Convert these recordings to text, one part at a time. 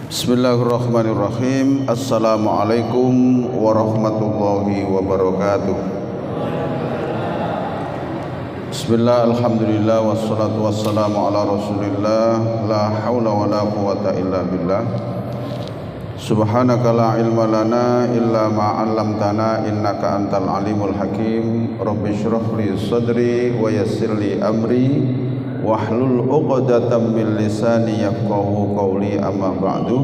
Bismillahirrahmanirrahim. Assalamualaikum warahmatullahi wabarakatuh. Bismillah, alhamdulillah, wassalatu wassalamu ala rasulillah. La hawla wa la quwata illa billah. Subhanaka la ilma lana illa ma'allamtana innaka antal alimul hakim. Rabbi syrah li sadri wa yassir li amri wahlul 'uqdatam min lisani yafqahu qawli, amma ba'du.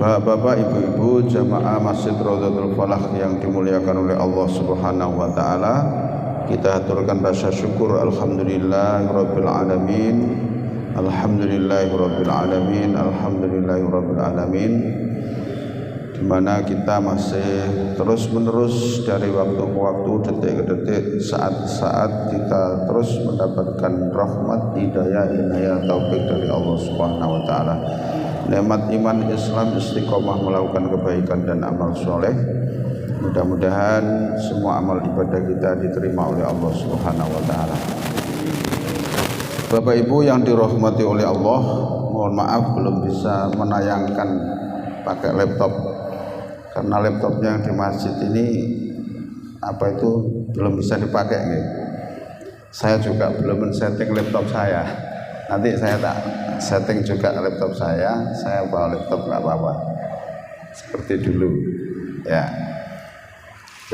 Bapak, ibu-ibu, jamaah Masjid Raudhatul Falah yang dimuliakan oleh Allah Subhanahu wa taala, kita haturkan rasa syukur alhamdulillahirabbil alamin. Alhamdulillahirabbil alamin. Alhamdulillahirabbil alamin. Di mana kita masih terus-menerus dari waktu ke waktu, detik ke detik, saat-saat kita terus mendapatkan rahmat, hidayah, inayah, taufik dari Allah Subhanahu wa taala. Nikmat iman Islam, istiqomah melakukan kebaikan dan amal soleh. Mudah-mudahan semua amal ibadah kita diterima oleh Allah Subhanahu wa taala. Bapak Ibu yang dirahmati oleh Allah, mohon maaf belum bisa menayangkan pakai laptop karena laptopnya yang di masjid ini belum bisa dipakai nih. Saya juga belum men-setting laptop saya. Nanti saya tak setting juga laptop saya bawa laptop nggak apa-apa seperti dulu ya.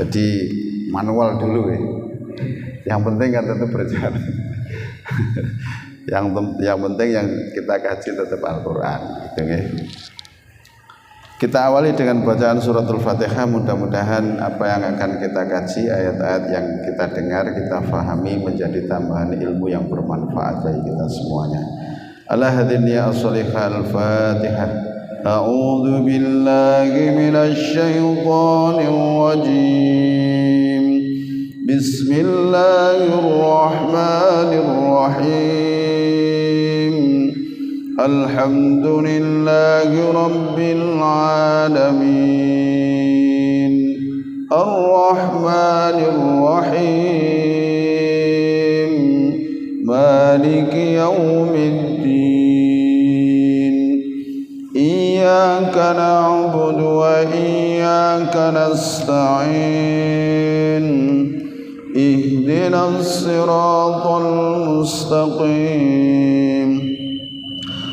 Jadi manual dulu ya. Yang penting kan tetap berjalan. yang penting yang kita kaji tetap Al-Quran gitu ya. Kita awali dengan bacaan suratul Fatihah. Mudah-mudahan apa yang akan kita kaji, ayat-ayat yang kita dengar, kita fahami menjadi tambahan ilmu yang bermanfaat bagi kita semuanya. Ala hadini as-salihal Fatihah. A'udzu billahi minasy syaithanir rajim. Bismillahirrahmanirrahim. Alhamdulillahi rabbil alamin. Ar-Rahmanir Rahim. Maliki yaumiddin. Iyyaka na'budu wa iyyaka nasta'in. Ihdinas siratal mustaqim.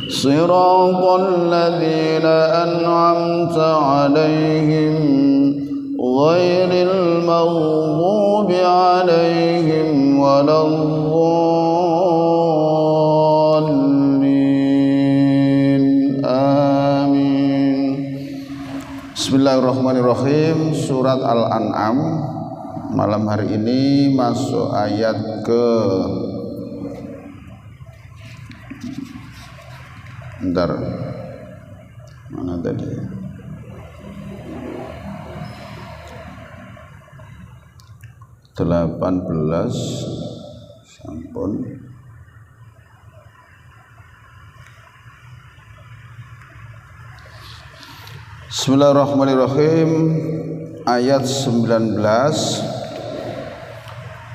Siratal ladzina an'amta 'alaihim ghairil maghdubi 'alaihim waladdallin. Amin. Bismillahirrahmanirrahim. Surat Al-An'am. Malam hari ini masuk ayat ke mana tadi? 18. Sampun. Bismillahirrahmanirrahim. Ayat 19.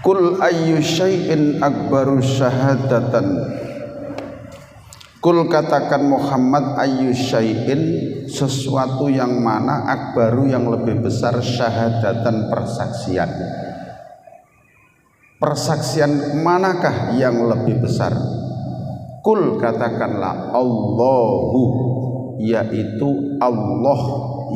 Kul ayyu syai'in akbaru syahadatan. Kul, katakan Muhammad, ayyu syai'in, sesuatu yang mana, akbaru yang lebih besar, syahadatan persaksian. Persaksian manakah yang lebih besar? Kul, katakanlah, Allahu, yaitu Allah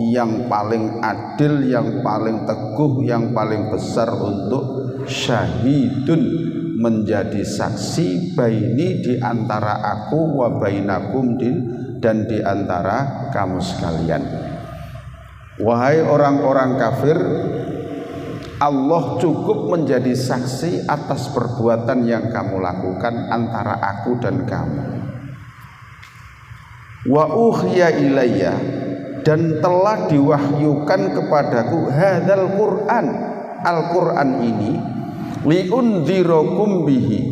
yang paling adil, yang paling teguh, yang paling besar untuk syahidun, menjadi saksi, baini, di antara aku, wa bainakum, dan di antara kamu sekalian. Wahai orang-orang kafir, Allah cukup menjadi saksi atas perbuatan yang kamu lakukan antara aku dan kamu. Wa uhiya ilayya, dan telah diwahyukan kepadaku, hadzal Qur'an, Al-Qur'an ini, liundzirakum bihi,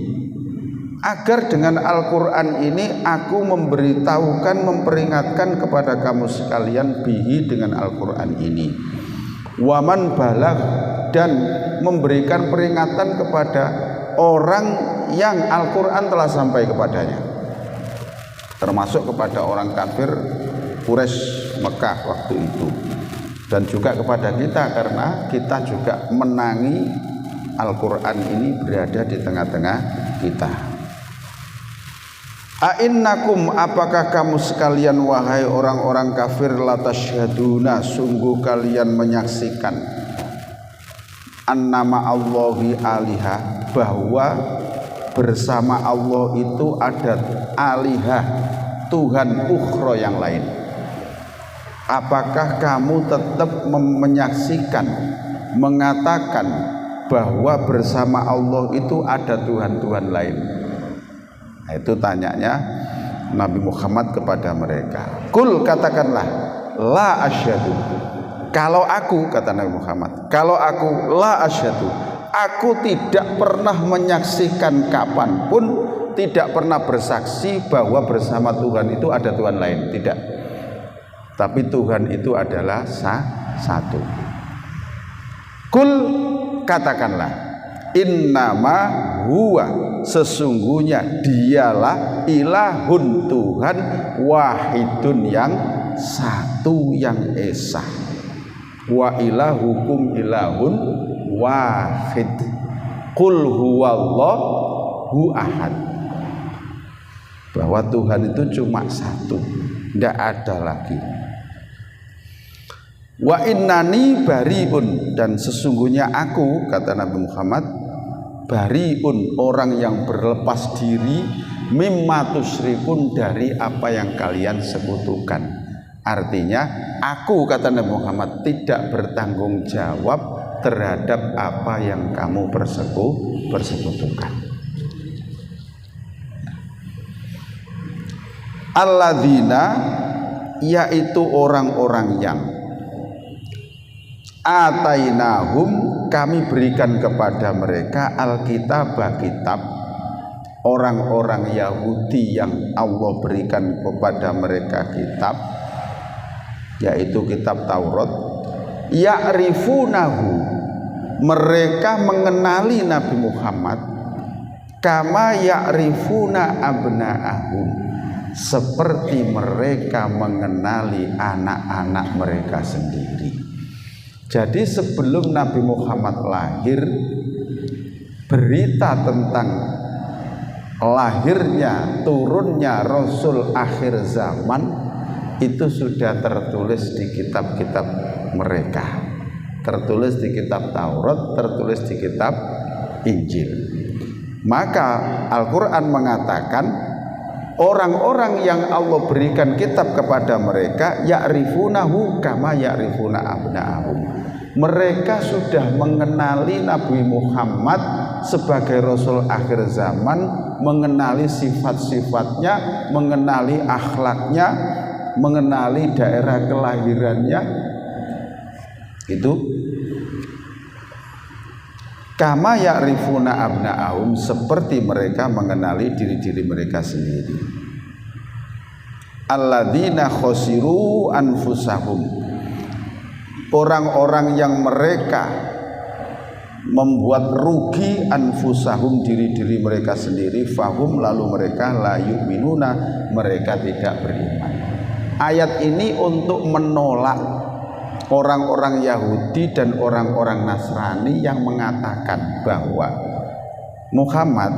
agar dengan Al-Quran ini aku memberitahukan, memperingatkan kepada kamu sekalian, bihi, dengan Al-Quran ini, waman balag, dan memberikan peringatan kepada orang yang Al-Quran telah sampai kepadanya, termasuk kepada orang kafir Quraisy Mekah waktu itu, dan juga kepada kita karena kita juga menangi Al-Quran ini berada di tengah-tengah kita. A'innakum, apakah kamu sekalian wahai orang-orang kafir, latasyhaduna, sungguh kalian menyaksikan, annama Allahi alihah, bahwa bersama Allah itu ada alihah, Tuhan ukhra yang lain. Apakah kamu tetap menyaksikan, mengatakan bahwa bersama Allah itu ada Tuhan-Tuhan lain? Nah, itu tanyanya Nabi Muhammad kepada mereka. Kul, katakanlah, la asyhadu. Kalau aku, kata Nabi Muhammad, kalau aku la asyhadu, aku tidak pernah menyaksikan kapanpun, tidak pernah bersaksi bahwa bersama Tuhan itu ada Tuhan lain, tidak. Tapi Tuhan itu adalah satu. Kul, katakanlah, innama huwa, sesungguhnya dialah ilahun, Tuhan, wahidun, yang satu, yang esa. Wa ilahukum ilahun wahid. Qul huwallahu ahad, bahwa Tuhan itu cuma satu, tidak ada lagi. Wa innani bariun, dan sesungguhnya aku, kata Nabi Muhammad, bariun, orang yang berlepas diri, mimma tusyrikun, dari apa yang kalian sekutukan. Artinya aku, kata Nabi Muhammad, tidak bertanggung jawab terhadap apa yang kamu persekutukan. Alladzina, yaitu orang-orang yang atainahum, kami berikan kepada mereka alkitab, kitab. Orang-orang Yahudi yang Allah berikan kepada mereka kitab, yaitu kitab Taurat. Ya'rifunahu, mereka mengenali Nabi Muhammad, kama ya'rifuna abna'ahum, seperti mereka mengenali anak-anak mereka sendiri. Jadi sebelum Nabi Muhammad lahir, berita tentang lahirnya, turunnya Rasul akhir zaman itu sudah tertulis di kitab-kitab mereka, tertulis di kitab Taurat, tertulis di kitab Injil. Maka Al-Quran mengatakan orang-orang yang Allah berikan kitab kepada mereka, ya'rifunahu kama ya'rifuna abna'ahum, mereka sudah mengenali Nabi Muhammad sebagai Rasul akhir zaman, mengenali sifat-sifatnya, mengenali akhlaknya, mengenali daerah kelahirannya. Itu kama ya'rifuna abna'ahum, seperti mereka mengenali diri-diri mereka sendiri. Alladzina khosiru anfusahum, orang-orang yang mereka membuat rugi anfusahum, diri-diri mereka sendiri, fahum, lalu mereka la yu'minuna, mereka tidak beriman. Ayat ini untuk menolak orang-orang Yahudi dan orang-orang Nasrani yang mengatakan bahwa Muhammad,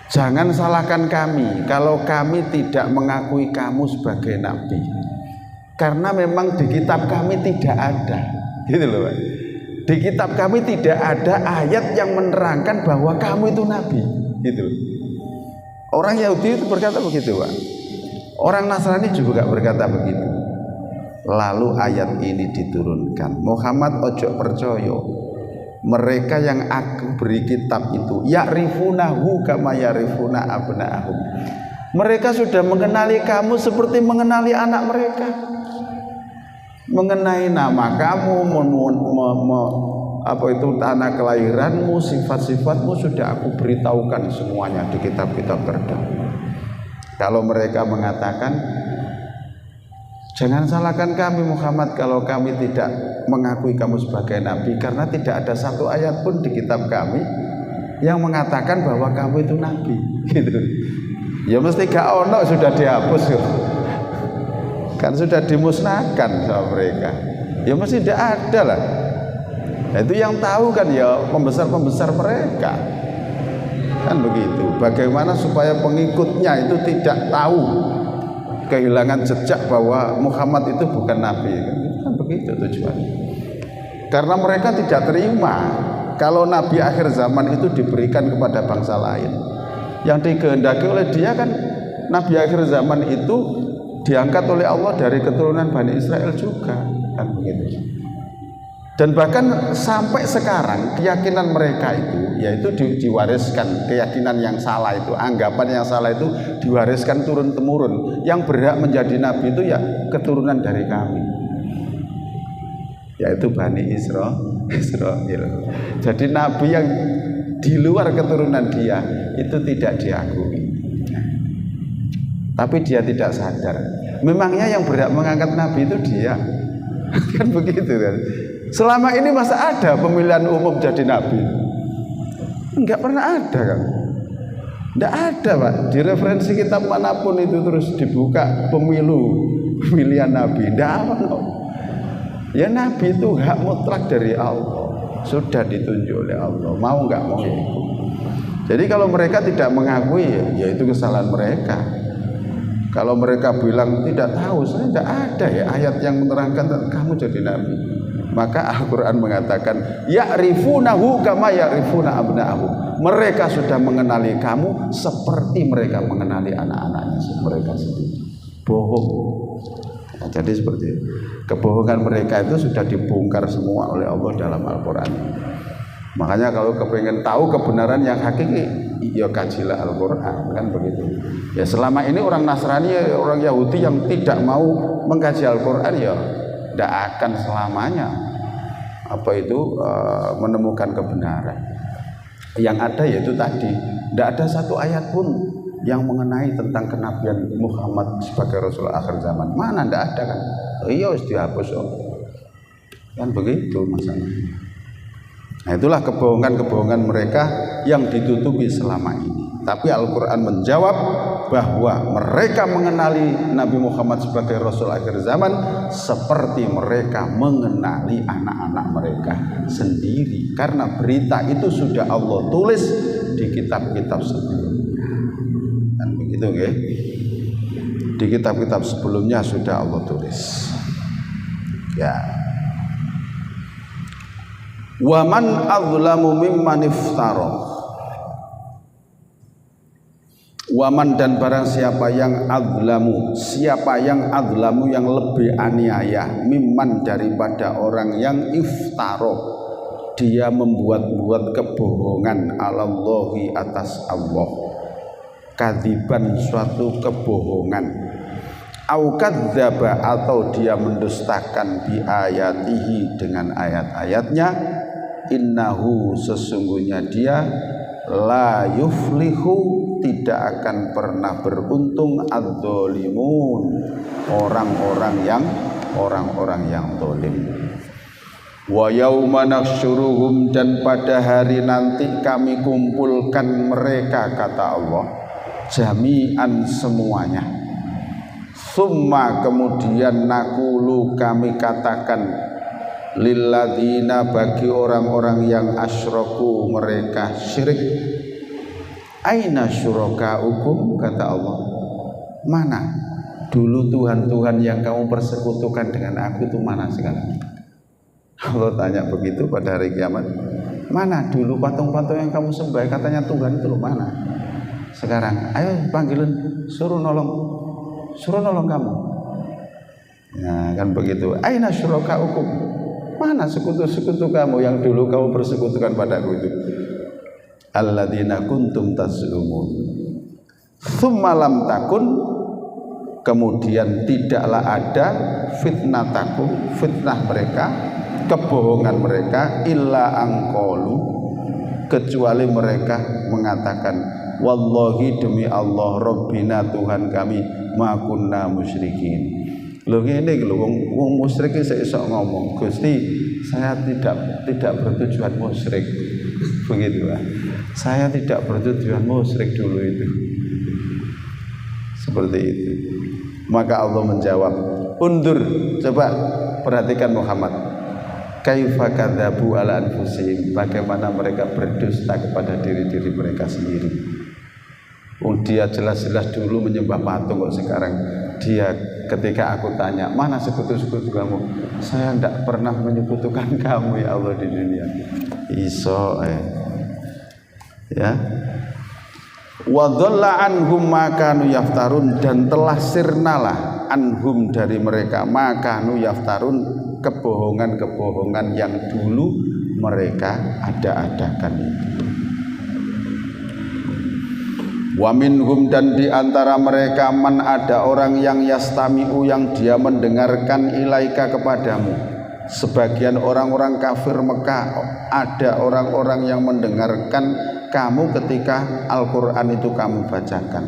jangan salahkan kami kalau kami tidak mengakui kamu sebagai nabi, karena memang di kitab kami tidak ada, gitu loh Pak. Di kitab kami tidak ada ayat yang menerangkan bahwa kamu itu nabi, gitu. Orang Yahudi itu berkata begitu Pak. Orang Nasrani juga berkata begitu. Lalu ayat ini diturunkan. Muhammad ojo percaya, mereka yang aku beri kitab itu ya'rifunahu kama ya'rifuna abna'ahum, mereka sudah mengenali kamu seperti mengenali anak mereka. Mengenai nama kamu, apa itu tanah kelahiranmu, sifat-sifatmu sudah aku beritahukan semuanya di kitab-kitab terdahulu. Kalau mereka mengatakan, jangan salahkan kami Muhammad kalau kami tidak mengakui kamu sebagai nabi, karena tidak ada satu ayat pun di kitab kami yang mengatakan bahwa kamu itu nabi, gitu. Ya mesti gak ono, sudah dihapus. Kan sudah dimusnahkan sama mereka. Ya mesti tidak ada lah. Nah, itu yang tahu kan ya pembesar-pembesar mereka. Kan begitu. Bagaimana supaya pengikutnya itu tidak tahu, kehilangan jejak bahwa Muhammad itu bukan nabi. Kan begitu tujuannya. Karena mereka tidak terima kalau nabi akhir zaman itu diberikan kepada bangsa lain. Yang dikehendaki oleh dia kan nabi akhir zaman itu diangkat oleh Allah dari keturunan Bani Israel juga, kan begitu. Dan bahkan sampai sekarang keyakinan mereka itu yaitu diwariskan, keyakinan yang salah itu, anggapan yang salah itu diwariskan turun temurun. Yang berhak menjadi nabi itu ya keturunan dari kami, yaitu Bani Israel. Jadi nabi yang di luar keturunan dia itu tidak diakui. Tapi dia tidak sadar, memangnya yang berhak mengangkat nabi itu dia. Kan begitu kan. Selama ini masa ada pemilihan umum jadi nabi? Enggak pernah ada kan. Enggak ada Pak. Di referensi kitab manapun itu terus dibuka pemilihan nabi. Enggak apa no. Ya nabi itu hak mutlak dari Allah, sudah ditunjuk oleh Allah, mau enggak mau ikut. Jadi kalau mereka tidak mengakui ya itu kesalahan mereka. Kalau mereka bilang tidak tahu, saya tidak ada ya ayat yang menerangkan kamu jadi nabi. Maka Al-Quran mengatakan ya'rifunahu kama ya'rifuna abna'ahum. Mereka sudah mengenali kamu seperti mereka mengenali anak-anaknya mereka sendiri. Bohong. Nah, jadi seperti itu. Kebohongan mereka itu sudah dibongkar semua oleh Allah dalam Al-Quran. Makanya kalau kepengen tahu kebenaran yang hakiki, ya kajilah Al-Quran, kan begitu. Ya selama ini orang Nasrani, orang Yahudi yang tidak mau mengkaji Al-Quran ya tidak akan selamanya menemukan kebenaran. Yang ada yaitu tadi, tidak ada satu ayat pun yang mengenai tentang kenabian Muhammad sebagai Rasul akhir zaman. Mana tidak ada kan? Oh iya harus dihapus kan begitu masalahnya. Nah itulah kebohongan-kebohongan mereka yang ditutupi selama ini. Tapi Al-Quran menjawab bahwa mereka mengenali Nabi Muhammad sebagai Rasul akhir zaman seperti mereka mengenali anak-anak mereka sendiri. Karena berita itu sudah Allah tulis di kitab-kitab sebelumnya. Dan begitu ya. Di kitab-kitab sebelumnya sudah Allah tulis. Ya. Waman adzlamu mimman iftara. Waman dan barang siapa yang adzlamu, yang lebih aniaya, mimman daripada orang yang iftara, dia membuat-buat kebohongan alallahi atas Allah, kadziban suatu kebohongan, au kadzdzaba atau dia mendustakan bi ayatihi dengan ayat-ayatnya, innahu sesungguhnya dia la yuflihu tidak akan pernah beruntung adzalimun orang-orang yang zalim. Wa yauma nahsyuruhum dan pada hari nanti kami kumpulkan mereka kata Allah jami'an semuanya. Summa kemudian nakulu kami katakan lilladzina bagi orang-orang yang asyraku mereka syirik. Aina syurakaukum kata Allah. Mana dulu Tuhan-Tuhan yang kamu persekutukan dengan aku itu mana sekarang? Allah tanya begitu pada hari kiamat. Mana dulu patung-patung yang kamu sembah katanya Tuhan itu mana? Sekarang ayo panggilin suruh nolong kamu. Nah kan begitu. Aina syurakaukum. Mana sekutu-sekutu kamu yang dulu kamu persekutukan padaku itu? Alladzina kuntum tas'umun. Tsumma lam takun kemudian tidaklah ada fitnah mereka, kebohongan mereka illa angqalu kecuali mereka mengatakan wallahi demi Allah rabbina Tuhan kami ma kunna musyrikin. Lho ngene lho wong musyrik iki iso ngomong, Gusti saya tidak bertujuan musyrik. Begitu lah. Saya tidak bertujuan musyrik dulu itu. Seperti itu. Maka Allah menjawab, Undur, coba perhatikan Muhammad. Kaifa kadzabu ala anfusihim, bagaimana mereka berdusta kepada diri-diri mereka sendiri. Dia jelas-jelas dulu menyembah patung, kok sekarang dia ketika aku tanya, mana sekutu-sekutu kamu? Saya tidak pernah menyekutukan kamu ya Allah di dunia. Iso ya. Wa dhalla anhum ma kanu yaftarun, dan telah sirnalah anhum dari mereka ma kanu yaftarun, kebohongan-kebohongan yang dulu mereka ada-adakan itu. Wa minhum, dan di antara mereka man, ada orang yang yastami'u, yang dia mendengarkan ilaika kepadamu. Sebagian orang-orang kafir Mekah, ada orang-orang yang mendengarkan kamu ketika Al-Qur'an itu kamu bacakan.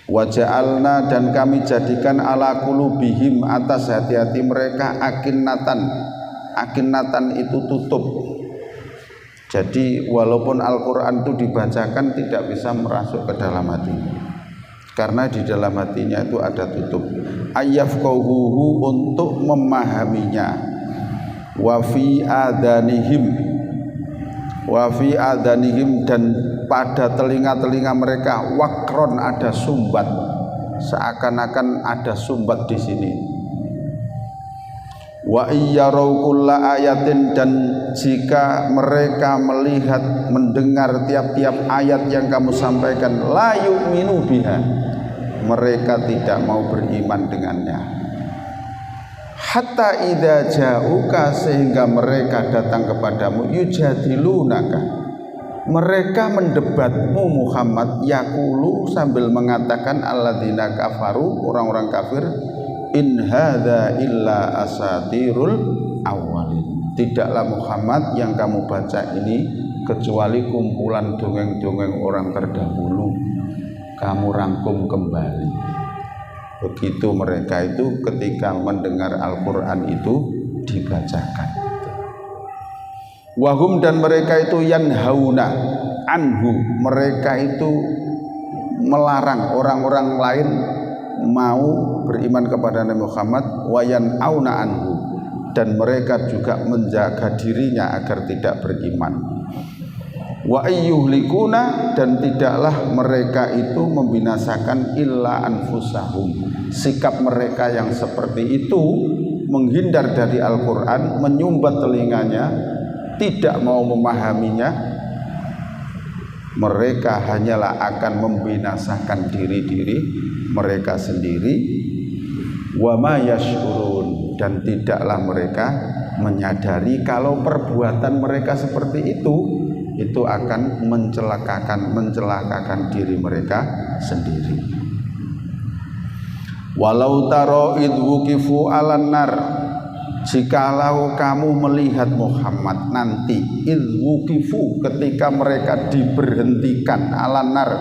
Wa ja'alna, dan kami jadikan ala qulubihim, atas hati-hati mereka akinnatan. Akinnatan itu tutup. Jadi walaupun Al-Quran itu dibacakan tidak bisa merasuk ke dalam hati, karena di dalam hatinya itu ada tutup. Ayyafqahuhu, untuk memahaminya. Wa fi adanihim, dan pada telinga-telinga mereka wakron, ada sumbat, seakan-akan ada sumbat di sini. Wa iyyarau kulla ayatin, dan jika mereka melihat mendengar tiap-tiap ayat yang kamu sampaikan, la yu'minu biha, mereka tidak mau beriman dengannya. Hatta idza ja'uka, sehingga mereka datang kepadamu, yujadilunaka, mereka mendebatmu Muhammad, yaqulu, sambil mengatakan alladzina kafaru, orang-orang kafir, in hadza illa asatirul awwalin, tidaklah Muhammad yang kamu baca ini kecuali kumpulan dongeng-dongeng orang terdahulu, kamu rangkum kembali. Begitu mereka itu ketika mendengar Al-Quran itu dibacakan. Wahum, dan mereka itu yanhauna anhu, mereka itu melarang orang-orang lain mau beriman kepada Nabi Muhammad, wayan auna anhu, dan mereka juga menjaga dirinya agar tidak beriman. Wa ayyuhlikuna, dan tidaklah mereka itu membinasakan illa anfusahum, sikap mereka yang seperti itu, menghindar dari Al-Quran, menyumbat telinganya, tidak mau memahaminya, mereka hanyalah akan membinasakan diri-diri mereka sendiri. Wa ma yash'urun, dan tidaklah mereka menyadari kalau perbuatan mereka seperti itu akan mencelakakan diri mereka sendiri. Walau taro id wuqifu 'alan nar, jikalau kamu melihat Muhammad nanti, id wuqifu, ketika mereka diberhentikan, 'alan nar,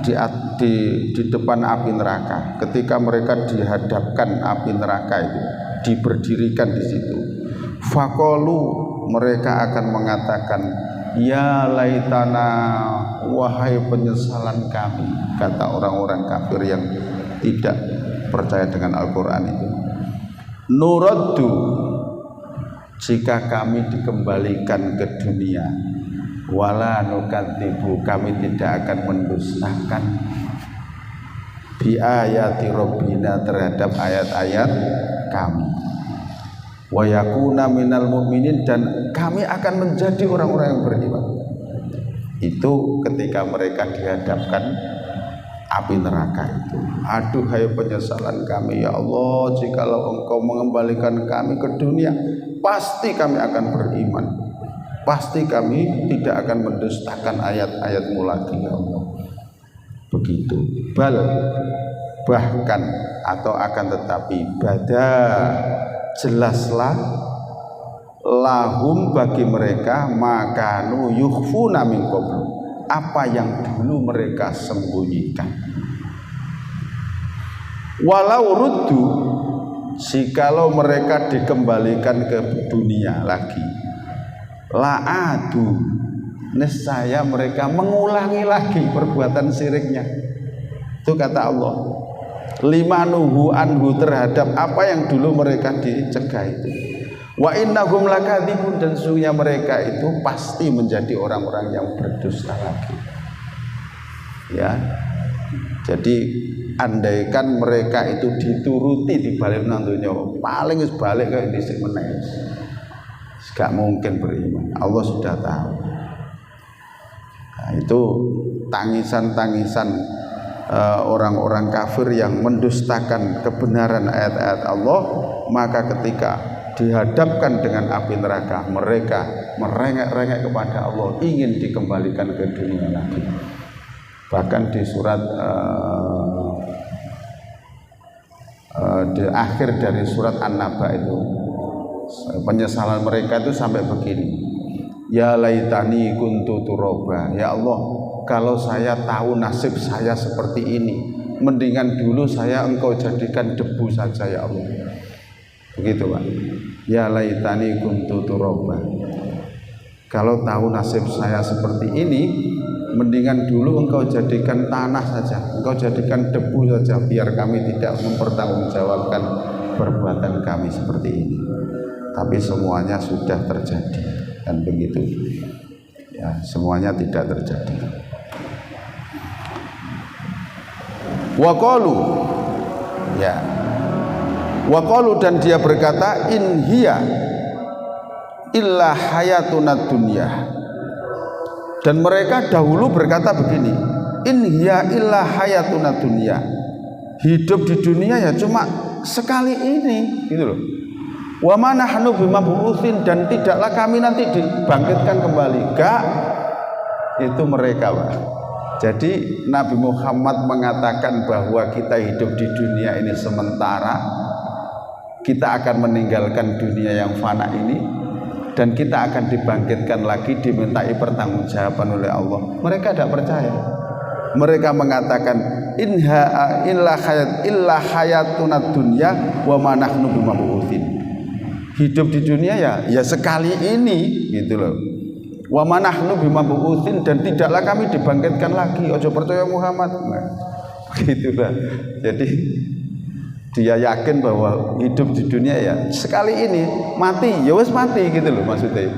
di depan api neraka, ketika mereka dihadapkan api neraka itu, diberdirikan di situ. Faqalu, mereka akan mengatakan, ya laitana, wahai penyesalan kami, kata orang-orang kafir yang tidak percaya dengan Al-Quran itu. Nuraddu, jika kami dikembalikan ke dunia, wala nukadzibu, kami tidak akan mendustakan bi ayati rabbina, terhadap ayat-ayat kami. Wa yakuna minal mu'minin, dan kami akan menjadi orang-orang yang beriman. Itu ketika mereka dihadapkan api neraka itu. Aduhai penyesalan kami ya Allah, jikalau Engkau mengembalikan kami ke dunia, pasti kami akan beriman, pasti kami tidak akan mendustakan ayat-ayat-Mu lagi ya Allah. Begitu. Bahkan atau akan tetapi, bada, jelaslah, lahum, bagi mereka, makanu yukhfuna min qablu, apa yang dulu mereka sembunyikan. Walau ruddu, jikalau mereka dikembalikan ke dunia lagi, la'adu, nescaya mereka mengulangi lagi perbuatan syiriknya. Itu kata Allah, limanuhu anhu, terhadap apa yang dulu mereka dicegah itu. Wa innahum lakadzibun, dan sesungguhnya mereka itu pasti menjadi orang-orang yang berdusta lagi. Ya. Jadi andaikan mereka itu dituruti di balik nantunya, paling balik kayak dhisik meneh. Gak mungkin beriman. Allah sudah tahu. Nah, itu tangisan-tangisan orang-orang kafir yang mendustakan kebenaran ayat-ayat Allah. Maka ketika dihadapkan dengan api neraka, mereka merengek-rengek kepada Allah, ingin dikembalikan ke dunia lagi. Bahkan di surat di akhir dari surat An-Naba itu, penyesalan mereka itu sampai begini, ya laitani kuntu turaba, ya Allah, kalau saya tahu nasib saya seperti ini, mendingan dulu saya engkau jadikan debu saja ya Allah. Begitu Pak. Ya laitani kuntu turaba, kalau tahu nasib saya seperti ini, mendingan dulu engkau jadikan tanah saja, engkau jadikan debu saja, biar kami tidak mempertanggungjawabkan perbuatan kami seperti ini. Tapi semuanya sudah terjadi, dan begitu ya, semuanya tidak terjadi. Waqalu, ya, waqalu, dan dia berkata, in hiya illa hayatuna dunya. Dan mereka dahulu berkata begini, in hiya illa hayatuna dunya, hidup di dunia ya cuma sekali ini, gitu loh. Wa ma nahnu bimab'utsin, dan tidaklah kami nanti dibangkitkan kembali. Gak, itu mereka Pak. Jadi Nabi Muhammad mengatakan bahwa kita hidup di dunia ini sementara, kita akan meninggalkan dunia yang fana ini, dan kita akan dibangkitkan lagi, dimintai pertanggungjawaban oleh Allah. Mereka tidak percaya. Mereka mengatakan inha illa hayatuna dunya wa ma nahnu bimab'utsin. Hidup di dunia ya sekali ini, gitu loh. Wa ma nahnu bimab'utsin, dan tidaklah kami dibangkitkan lagi. Ojo percaya Muhammad. Nah, begitulah. Jadi dia yakin bahwa hidup di dunia ya sekali ini, mati ya wis mati, gitu loh maksudnya.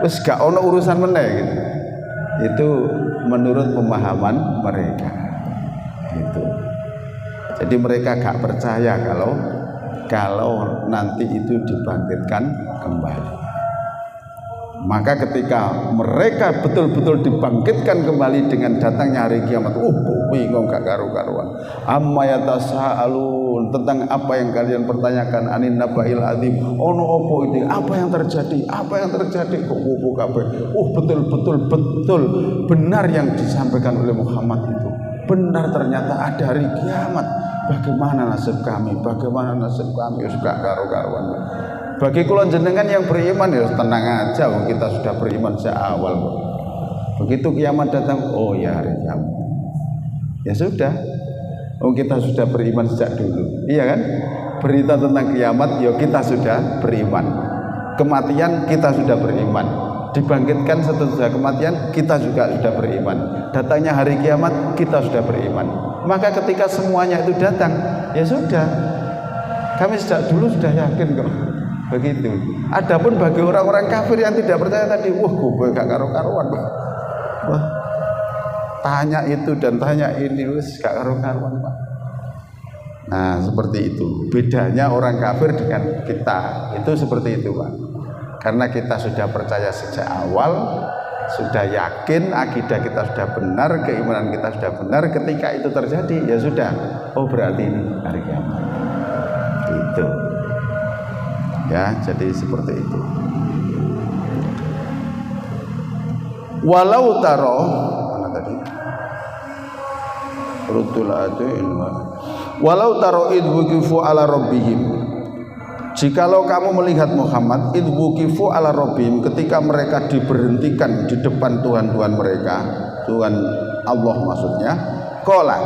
Wis gak ono urusan meneh gitu. Itu menurut pemahaman mereka. Gitu. Jadi mereka gak percaya kalau nanti itu dibangkitkan kembali. Maka ketika mereka betul-betul dibangkitkan kembali dengan datangnya hari kiamat, bingung gak karu-karuan. Amma yatasaalun, tentang apa yang kalian pertanyakan, anin nabail azim, ono opo itu, apa yang terjadi, kok wubu kabeh. Betul benar yang disampaikan oleh Muhammad itu, benar, ternyata ada hari kiamat. Bagaimana nasib kami? Suka karu-karuan. Bagi kula jenengan yang beriman ya tenang aja, kita sudah beriman sejak awal. Begitu kiamat datang, oh ya hari kiamat. Ya sudah. Kita sudah beriman sejak dulu. Iya kan? Berita tentang kiamat ya kita sudah beriman. Kematian kita sudah beriman. Dibangkitkan setelah kematian kita juga sudah beriman. Datangnya hari kiamat kita sudah beriman. Maka ketika semuanya itu datang, ya sudah, kami sejak dulu sudah yakin kok. Begitu. Adapun bagi orang-orang kafir yang tidak percaya tadi, gue gak karu-karuan, Pak. Wah, tanya itu dan tanya ini, wis gak karu-karuan, Pak. Nah, seperti itu. Bedanya orang kafir dengan kita, itu seperti itu, Pak. Karena kita sudah percaya sejak awal, sudah yakin, akidah kita sudah benar, keimanan kita sudah benar. Ketika itu terjadi, ya sudah, berarti ini hari kiamat. Itu ya, jadi seperti itu. Walau taro, mana tadi? Rutul ilma. Walau taro idwukifu ala rabbihim. Jikalau kamu melihat Muhammad, idwukifu ala rabbihim, ketika mereka diberhentikan di depan Tuhan-Tuhan mereka, Tuhan Allah maksudnya, qala,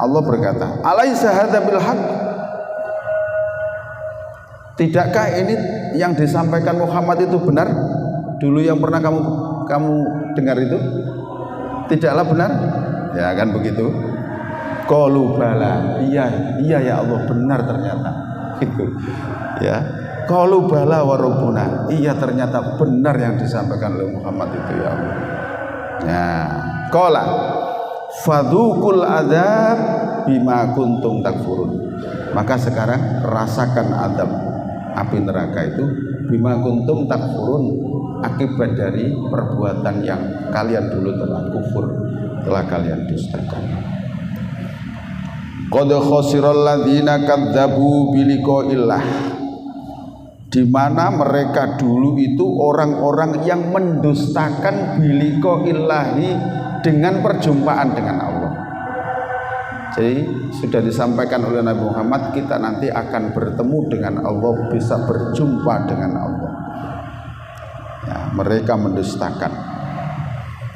Allah berkata, alaisa hadza bil haqq, tidakkah ini yang disampaikan Muhammad itu benar? Dulu yang pernah kamu dengar itu tidaklah benar? Ya kan begitu. Qalu bala, iya ya Allah, benar ternyata. Gitu. Ya. Qalu bala wa rabbuna, iya ternyata benar yang disampaikan oleh Muhammad itu ya Allah. Ya, qala fadzuqul adzab bima kuntum takfurun. Maka sekarang rasakan azab api neraka itu bima kuntum takfurun, akibat dari perbuatan yang kalian dulu telah kufur, telah kalian dustakan. Qad khasiral ladzina kadzdzabu biliqa'illah, di mana mereka dulu itu orang-orang yang mendustakan biliqa'illahi, dengan perjumpaan dengan Allah. Jadi sudah disampaikan oleh Nabi Muhammad, kita nanti akan bertemu dengan Allah, bisa berjumpa dengan Allah. Ya, mereka mendustakan.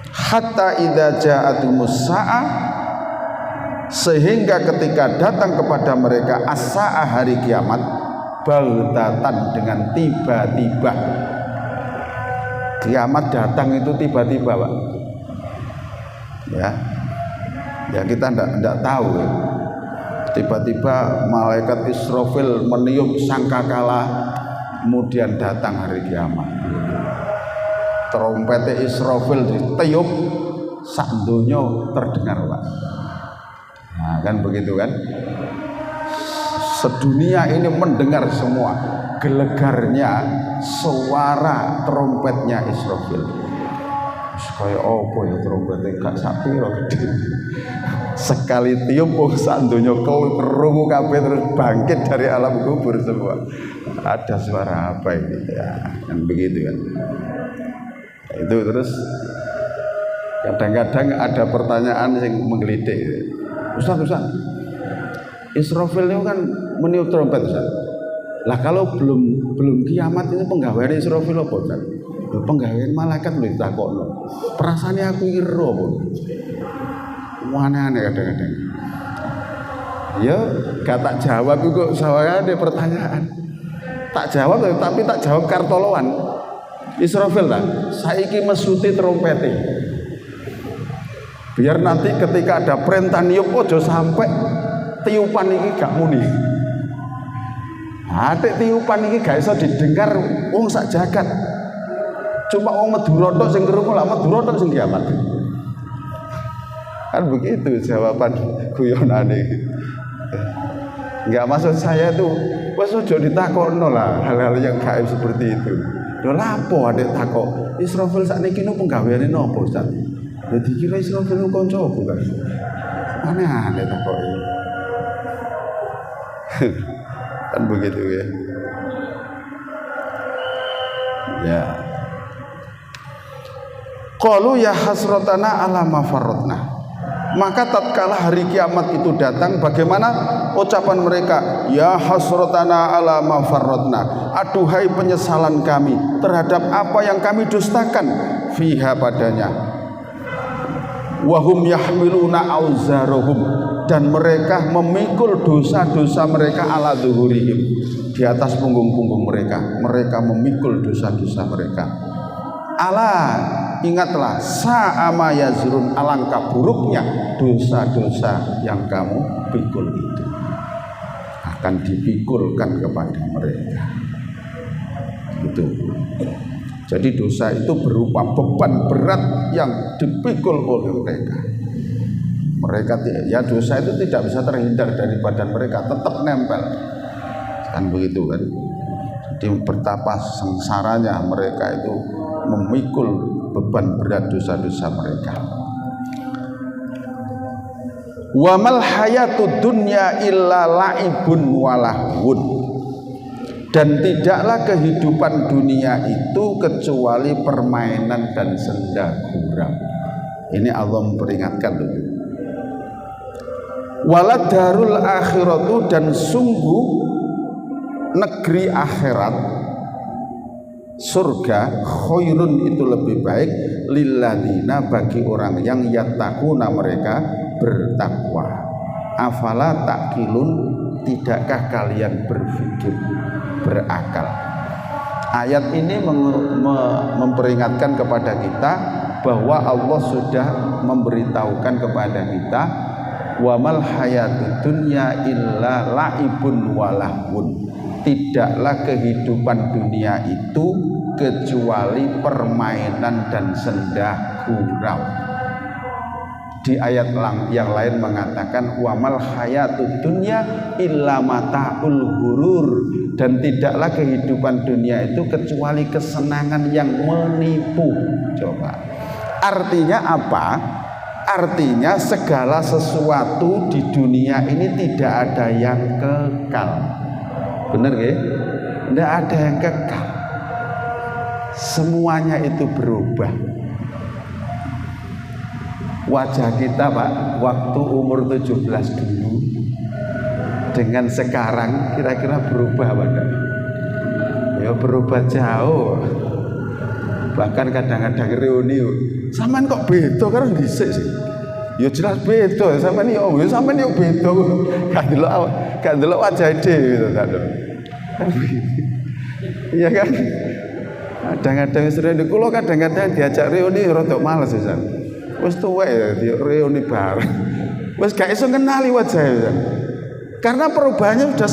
Hatta idza ja'atumus sa'ah, sehingga ketika datang kepada mereka as-sa'ah, hari kiamat, baghtatan, dengan tiba-tiba. Kiamat datang itu tiba-tiba, Pak. Ya kita tidak tahu ya. Tiba-tiba malaikat Israfil meniup sangkakala, kemudian datang hari kiamat. Trompetnya Israfil ditiup, sak donya terdengar, Pak. Nah kan begitu kan, sedunia ini mendengar semua gelegarnya suara trompetnya Israfil. Kaya apa ya trompetnya, gak sapiro gede. Sekali tiup sak donya krungu kabeh, terus bangkit dari alam kubur semua. Ada suara apa ini ya, kan begitu kan. Itu terus kadang-kadang ada pertanyaan yang menggelitik. Ustaz, Israfil itu kan meniup trompet, Ustaz. Lah kalau belum kiamat ini penggawean Israfil apa, Ustaz? Penggawean malaikat lho ditakokno. Perasaane aku ira apa? Aneh-aneh kadang-kadang. Ya, gak tak jawab itu saya ada pertanyaan. Tak jawab tapi tak jawab kartoloan. Israfil lah, saiki mesuti trompete. Biar nanti ketika ada perintah niup ojo sampai tiupan ini gak muni. Atik tiupan ini gak iso didengar wong sak jagat. Cuma wong Madura tok sing krungu, lah Madura tok sing kiamat. Kan begitu jawaban guyonane. Enggak, maksud saya tuh wis ojo ditakokno lah hal-hal yang gaib seperti itu. Lho lapo adek takok, Israfil sakniki nu penggaweane napa, Ustaz? Ya dikira Israfil nu kanca apa, Kan? Aneh-aneh takok iki. Kan begitu ya. Ya. Qalu ya hasratana ala ma farratna. Maka tatkala hari kiamat itu datang, bagaimana ucapan mereka? Ya hasratana ala ma farratna. Aduhai penyesalan kami terhadap apa yang kami dustakan fiha padanya. Wahum yahmiluna auzarahum, dan mereka memikul dosa-dosa mereka ala zuhurihim, di atas punggung-punggung mereka. Mereka memikul dosa-dosa mereka. Ala, ingatlah, sa'ama yazrun, alangkah buruknya dosa-dosa yang kamu pikul itu akan dipikulkan kepada mereka. Gitu. Jadi dosa itu berupa beban berat yang dipikul oleh mereka. Mereka ya, dosa itu tidak bisa terhindar dari badan mereka, tetap nempel. Kan begitu kan. Jadi betapa sengsaranya mereka itu memikul beban berat dosa-dosa mereka. Wa mal hayatud dunya illa la'ibun walahun. Dan tidaklah kehidupan dunia itu kecuali permainan dan senda gurau. Ini Allah memperingatkan dulu. Walad darul akhiratu, dan sungguh negeri akhirat, surga, khairun, itu lebih baik, lilladzina, bagi orang yang yattaquna, mereka bertakwa. Afala taqilun, tidakkah kalian berpikir, berakal? Ayat ini memperingatkan kepada kita bahwa Allah sudah memberitahukan kepada kita wa mal hayatud dunya illa laibun walahun. Tidaklah kehidupan dunia itu kecuali permainan dan senda gurau. Di ayat yang lain mengatakan wa mal hayatud dunya illa mataul ghurur, dan tidaklah kehidupan dunia itu kecuali kesenangan yang menipu. Coba. Artinya apa? Artinya segala sesuatu di dunia ini tidak ada yang kekal. Benar ya? Tidak ada yang kekal. Semuanya itu berubah. Wajah kita Pak, waktu umur 17 dulu dengan sekarang kira-kira berubah Pak? Ya berubah jauh. Bahkan kadang-kadang reuni, sampean kok beda karo dhisik sih. Ya jelas beda, sampean yo beda. Gak delok wajah dhewe gitu ta. Iya kan? Kadang-kadang sering kula kadang-kadang diajak reuni rada males ya. Wis tuwek ya reuni bareng. Wis gak iso kenali wajah. Karena perubahannya sudah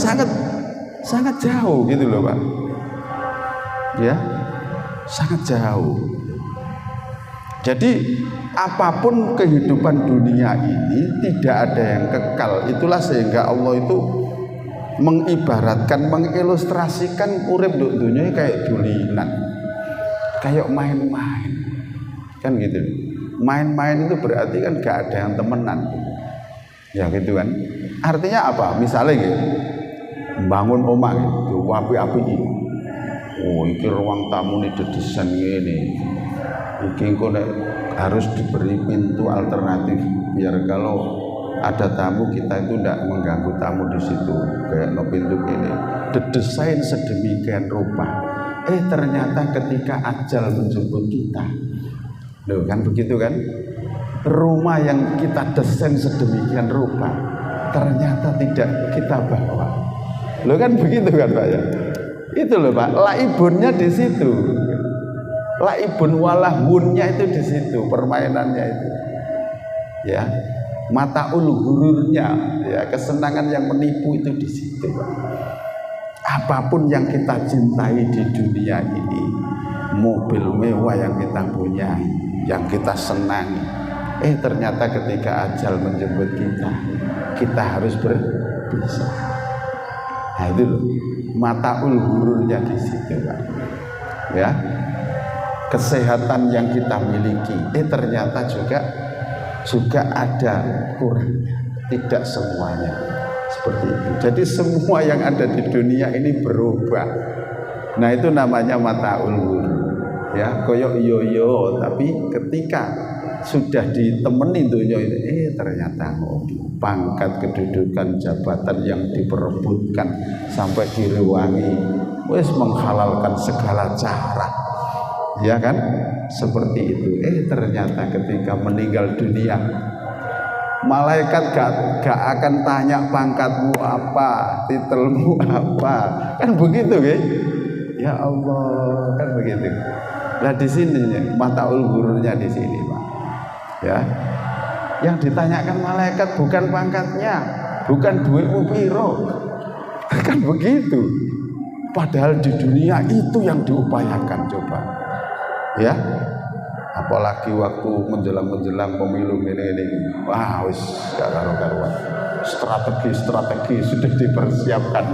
sangat jauh gitu loh, Pak. Ya. Sangat jauh. Jadi apapun kehidupan dunia ini tidak ada yang kekal. Itulah sehingga Allah itu mengibaratkan, mengilustrasikan urip nduk dunia kayak dulinan, kayak main-main, kan gitu. Main-main itu berarti kan gak ada yang temenan, ya gitu kan. Artinya apa? Misalnya gitu, bangun omah gitu, api-api ini. Oh, ini ruang tamu ini didesain ini. Ini kok harus diberi pintu alternatif biar kalau ada tamu kita itu tidak mengganggu tamu di situ. Kayak no pintu ini. Didesain sedemikian rupa. Ternyata ketika ajal menjemput kita, loh kan begitu kan? Rumah yang kita desain sedemikian rupa, ternyata tidak kita bawa. Loh kan begitu kan Pak ya? Itu loh Pak, laibunnya di situ. Laibun walahunnya itu di situ, permainannya itu. Ya. Mataul ghururnya, ya, kesenangan yang menipu itu di situ, Pak. Apapun yang kita cintai di dunia ini, mobil mewah yang kita punya, yang kita senangi, ternyata ketika ajal menjemput kita harus berpisah. Nah itu loh, mataul ghururnya di situ, Pak. Ya, kesehatan yang kita miliki, ternyata juga ada kurangnya, tidak semuanya seperti itu. Jadi semua yang ada di dunia ini berubah. Nah itu namanya mataul ghurur. Ya, koyok yo, tapi ketika sudah ditemani dunia ini, ternyata pangkat, kedudukan, jabatan yang diperebutkan sampai direwangi, wes menghalalkan segala cara, ya kan? Seperti itu. Ternyata ketika meninggal dunia, malaikat gak akan tanya pangkatmu apa, titelmu apa, kan begitu, ya Allah, kan begitu. Nah di sini mataul ghururnya di sini, Pak. Ya, yang ditanyakan malaikat bukan pangkatnya, bukan duitmu piro, kan begitu. Padahal di dunia itu yang diupayakan, coba. Ya, apalagi waktu menjelang pemilu ini, wah, wis gak karuan. Strategi sudah dipersiapkan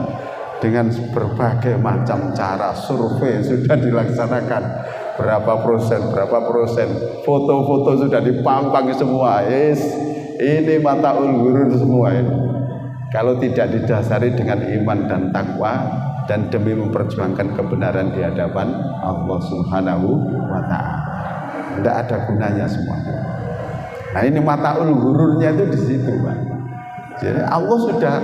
dengan berbagai macam cara. Survei sudah dilaksanakan. Berapa persen, foto-foto sudah dipampang semua. Ini mataul ghurur semua ini. Kalau tidak didasari dengan iman dan takwa dan demi memperjuangkan kebenaran di hadapan Allah Subhanahu wa Ta'ala, tidak ada gunanya semua. Nah ini mataul ghururnya itu di situ, Pak. Jadi Allah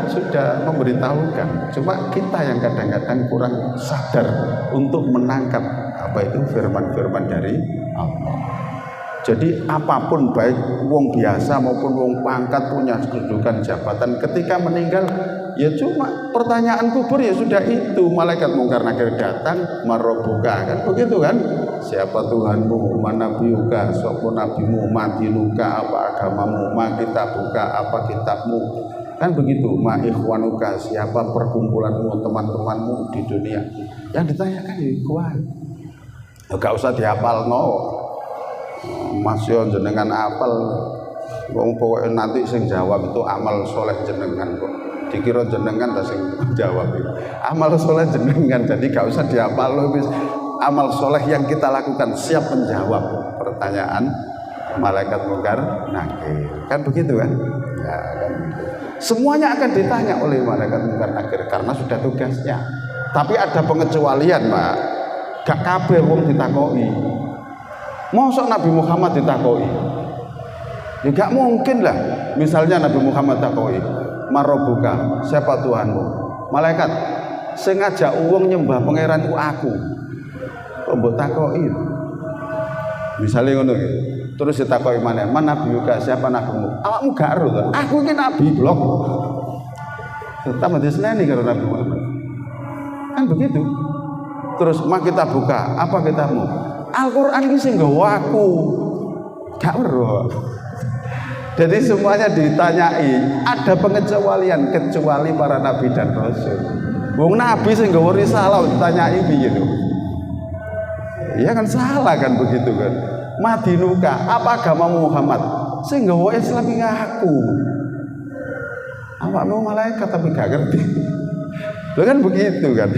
sudah memberitahukan, cuma kita yang kadang-kadang kurang sadar untuk menangkap apa itu firman-firman dari Allah. Jadi apapun, baik wong biasa maupun wong pangkat, punya kedudukan jabatan, ketika meninggal Ya cuma pertanyaan kubur ya sudah itu. Malaikat mungkar nakir datang, marobuka kan begitu kan? Siapa Tuhanmu, mana nabiuka, sapa nabimu, madinuka, apa agamamu, ma kitabuka, apa kitabmu. Kan begitu, ma ikhwanuka, siapa perkumpulanmu, teman-temanmu di dunia. Yang ditanyakan ya ikhwan. Gak usah dihafal no. Mas yo jenengan apal. Wong pokoke nanti sing jawab itu amal soleh jenengan kok. Dikira jenengan ta sing jawab itu. Amal soleh jenengan, jadi gak usah dihafal loh. Amal soleh yang kita lakukan siap menjawab pertanyaan malaikat mungkar nakir. Kan begitu kan? Ya, kan. Semuanya akan ditanya oleh malaikat mungkar nakir karena sudah tugasnya. Tapi ada pengecualian, Pak. Gak kabeh wong ditakoki. Mosok Nabi Muhammad ditakoki? Ya gak mungkin lah. Misalnya Nabi Muhammad takoki, marobuka, siapa Tuhanmu? Malaikat, sing ngajak wong nyembah pangeran ku aku. Kok mbok takoki? Misalnya ngono iki. Terus ditakoki maneh, "Man nabiyuka, siapa nabimu?" Awakmu gak ero to? Aku iki nabi blok. Tetap diseneni karo Nabi Muhammad. Kan begitu. Terus mah kita buka, apa kitabmu? Al-Qur'an iki sing nggawa aku. Gak ero. Jadi semuanya ditanyai, ada pengecualian kecuali para nabi dan rasul. Wong nabi sing nggawa risalah ditanyai piye lho? Iya kan salah kan begitu kan. Madinuka, apa agama Muhammad? Sing nggawa Islam iki aku. Awakmu malaikat tapi gak ngerti. Lho kan begitu kan.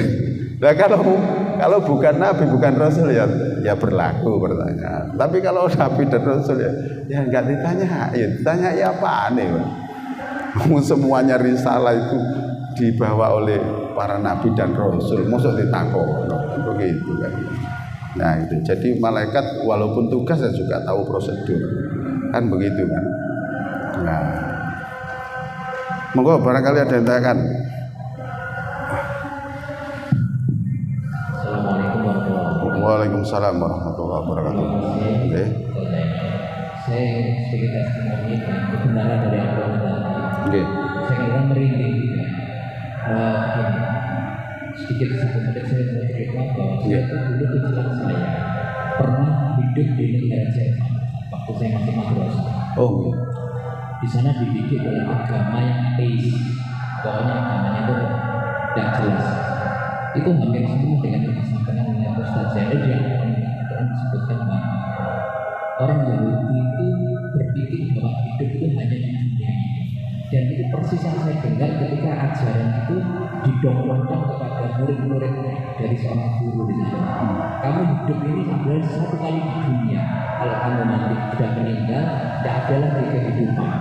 Nah kalau bukan nabi bukan rasul ya berlaku pertanyaan. Tapi kalau nabi dan rasul ya enggak ditanya, ya ditanya ya apa aneh. Semuanya risalah itu dibawa oleh para nabi dan rasul, mosok ditakon begitu kan. Nah itu jadi malaikat walaupun tugasnya juga tahu prosedur kan begitu kan. Nah monggo barangkali ada yang tanyakan. Waalaikumsalam warahmatullahi wabarakatuh. Oke. Saya sedikit testimoni kebenaran dari Al-Quran tadi. Oke. Saya kira merinding. Sedikit menit saya mau cerita bahwa saya itu dulu tujuan saya pernah hidup di negara Jerman waktu saya masih madrasah. Oh. Di sana dididik dalam agama yang ateis, pokoknya agamanya itu tidak jelas. Itu hampir sama dengan yang disampaikan oleh Ustaz Zainal yang disebutkan bahwa orang Yahudi itu berpikir bahwa hidup itu hanya di dunia. Dan itu persis yang saya dengar ketika ajaran itu didongkrakkan kepada murid-muridnya dari seorang guru di sana. Kamu hidup ini adalah satu kali di dunia. Kalau kamu nanti sudah meninggal, tidak ada lagi kehidupan.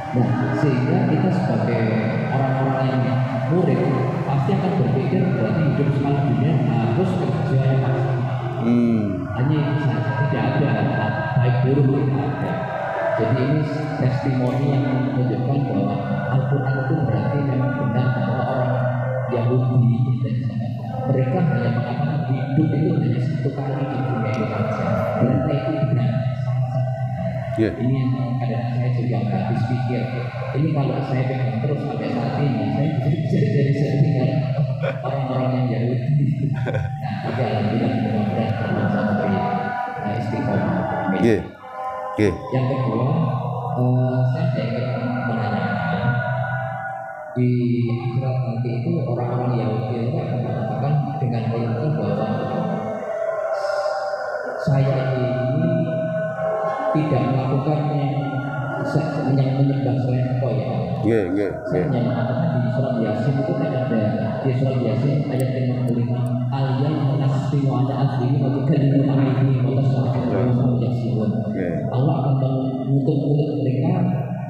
Nah, sehingga kita sebagai orang-orang yang murid pasti akan berpikir berarti hidup sekali dunia harus kerja hanya itu saja, tidak ada baik buruk tidak ada. Jadi ini testimoni yang menunjukkan bahwa Al-Quran itu berarti memang benar bahwa orang Yahudi mereka hanya mengatakan hidup itu hanya satu kali di dunia itu saja. Mereka itu benar. Ini yang kadang saya juga nggak habis pikir. Ini kalau saya pegang terus sampai saat ini, saya bisa jadi setinggal orang-orang yang Yahudi. Nah, tapi alhamdulillah mudah-mudahan bisa memberi istiqomah. Yang kedua, saya ingin menanyakan di akhirat nanti itu orang-orang Yahudi itu akan mengatakan dengan alasan bahwa saya ini tidak melakukan yang menyembah selain Allah ya. Yang mengatakan di surat Yasin itu kan ada di surat Yasin ayat 55 al-yang menasbi wa ala aslihi wa tukalimu ma'ini wa tasawwur Yasin. Allah akan menutup mulut mereka,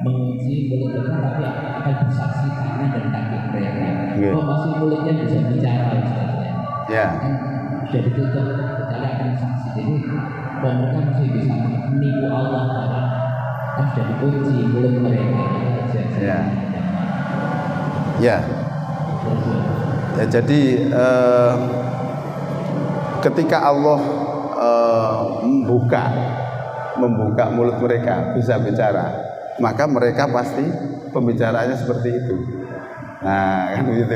mengunci mulut mereka, tapi akan bersaksi tangan dan kaki mereka. Kalau masih mulutnya bisa bicara misalnya, kan sudah ditutup, kecuali akan saksi. Jadi kalau mereka masih bisa menipu Allah karena kan sudah dikunci mulut mereka. Jadi ketika Allah membuka mulut mereka bisa bicara, maka mereka pasti pembicaraannya seperti itu. Nah, kan gitu.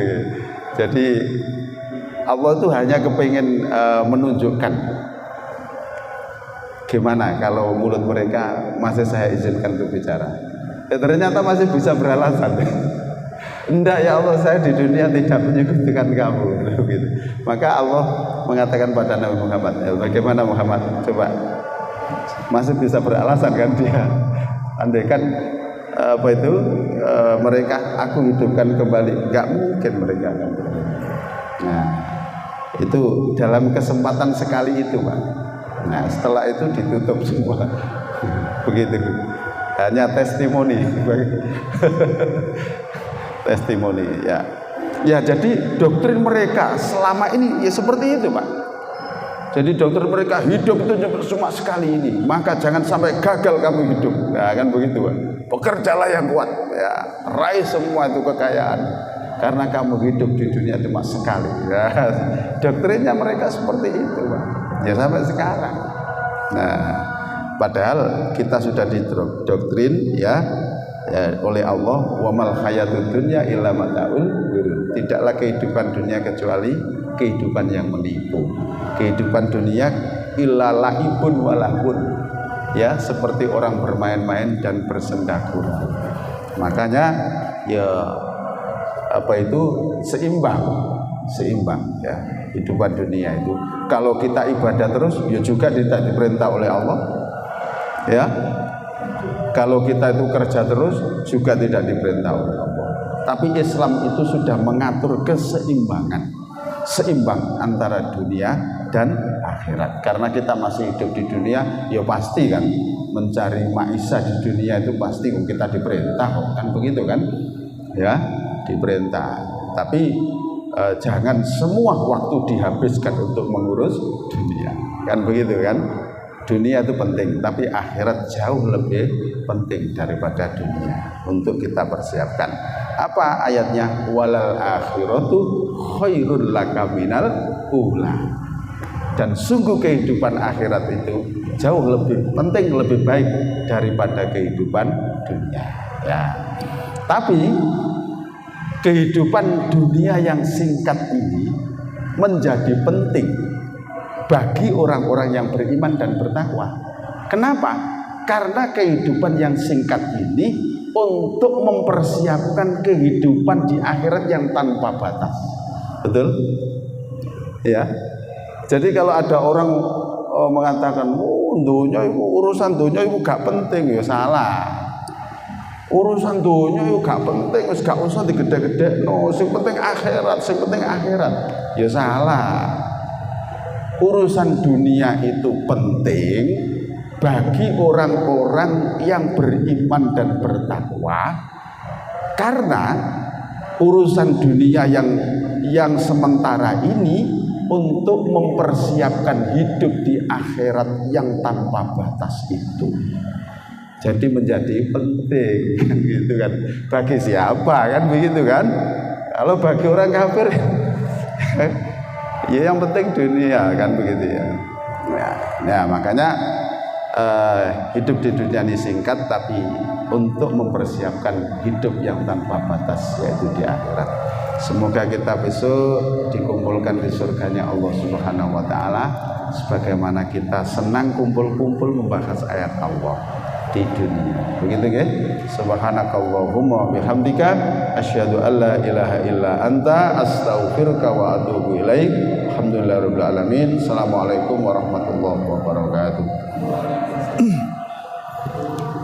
Jadi Allah tuh hanya kepingin menunjukkan gimana kalau mulut mereka masih saya izinkan untuk bicara. Ternyata masih bisa beralasan. Enggak ya Allah, saya di dunia tidak menyekutukan kamu, gitu. Maka Allah mengatakan pada Nabi Muhammad, bagaimana Muhammad? Coba, masih bisa beralasan kan dia? Andaikan mereka aku hidupkan kembali, nggak mungkin mereka akan berhenti. Nah, itu dalam kesempatan sekali itu, Pak. Nah, setelah itu ditutup semua, begitu. Hanya testimoni. Testimoni ya. Ya, jadi doktrin mereka selama ini ya seperti itu, Pak. Jadi doktrin mereka hidup itu cuma sekali ini, maka jangan sampai gagal kamu hidup. Ya, kan begitu, Pak. Bekerjalah yang kuat, ya, raih semua itu kekayaan karena kamu hidup di dunia cuma sekali. Ya, doktrinnya mereka seperti itu, Pak. Ya sampai sekarang. Nah, padahal kita sudah didoktrin ya oleh Allah, wa mal hayatud dunya illa mata'ul ghurur. Tidaklah kehidupan dunia kecuali kehidupan yang menipu. Kehidupan dunia illa lahibun walahun. Ya, seperti orang bermain-main dan bersenda gurau. Makanya ya seimbang ya kehidupan dunia itu. Kalau kita ibadah terus ya juga tidak diperintah oleh Allah. Ya. Kalau kita itu kerja terus juga tidak diperintah oleh Allah. Tapi Islam itu sudah mengatur keseimbangan, seimbang antara dunia dan akhirat. Karena kita masih hidup di dunia, ya pasti kan mencari maisha di dunia itu pasti kita diperintah, kan begitu kan? Ya, diperintah. Tapi jangan semua waktu dihabiskan untuk mengurus dunia, kan begitu kan? Dunia itu penting, tapi akhirat jauh lebih penting daripada dunia untuk kita persiapkan. Apa ayatnya? Walal akhiratu khairul laka minal ula. Dan sungguh kehidupan akhirat itu jauh lebih penting, lebih baik daripada kehidupan dunia. Ya. Tapi kehidupan dunia yang singkat ini menjadi penting bagi orang-orang yang beriman dan bertakwa. Kenapa? Karena kehidupan yang singkat ini untuk mempersiapkan kehidupan di akhirat yang tanpa batas. Betul? Ya. Jadi kalau ada orang mengatakan, dunia itu urusan dunia itu gak penting, ya salah. Urusan dunia itu gak penting, gak usah digede-gede. No, yang penting akhirat, yang penting akhirat. Ya salah. Urusan dunia itu penting bagi orang-orang yang beriman dan bertakwa, karena urusan dunia yang sementara ini untuk mempersiapkan hidup di akhirat yang tanpa batas itu. Jadi menjadi penting kan gitu kan. Bagi siapa kan begitu kan? Kalau bagi orang kafir ya yang penting dunia kan begitu ya. Nah, makanya hidup di dunia ini singkat, tapi untuk mempersiapkan hidup yang tanpa batas, yaitu di akhirat. Semoga kita besok dikumpulkan di surganya Allah Subhanahu wa taala sebagaimana kita senang kumpul-kumpul membahas ayat Allah di dunia. Begitu ya. Subhanakallahumma bihamdika asyhadu an la ilaha illa anta astaghfiruka wa atubu ilaik. Alhamdulillahirabbil alamin. Assalamualaikum warahmatullahi wabarakatuh.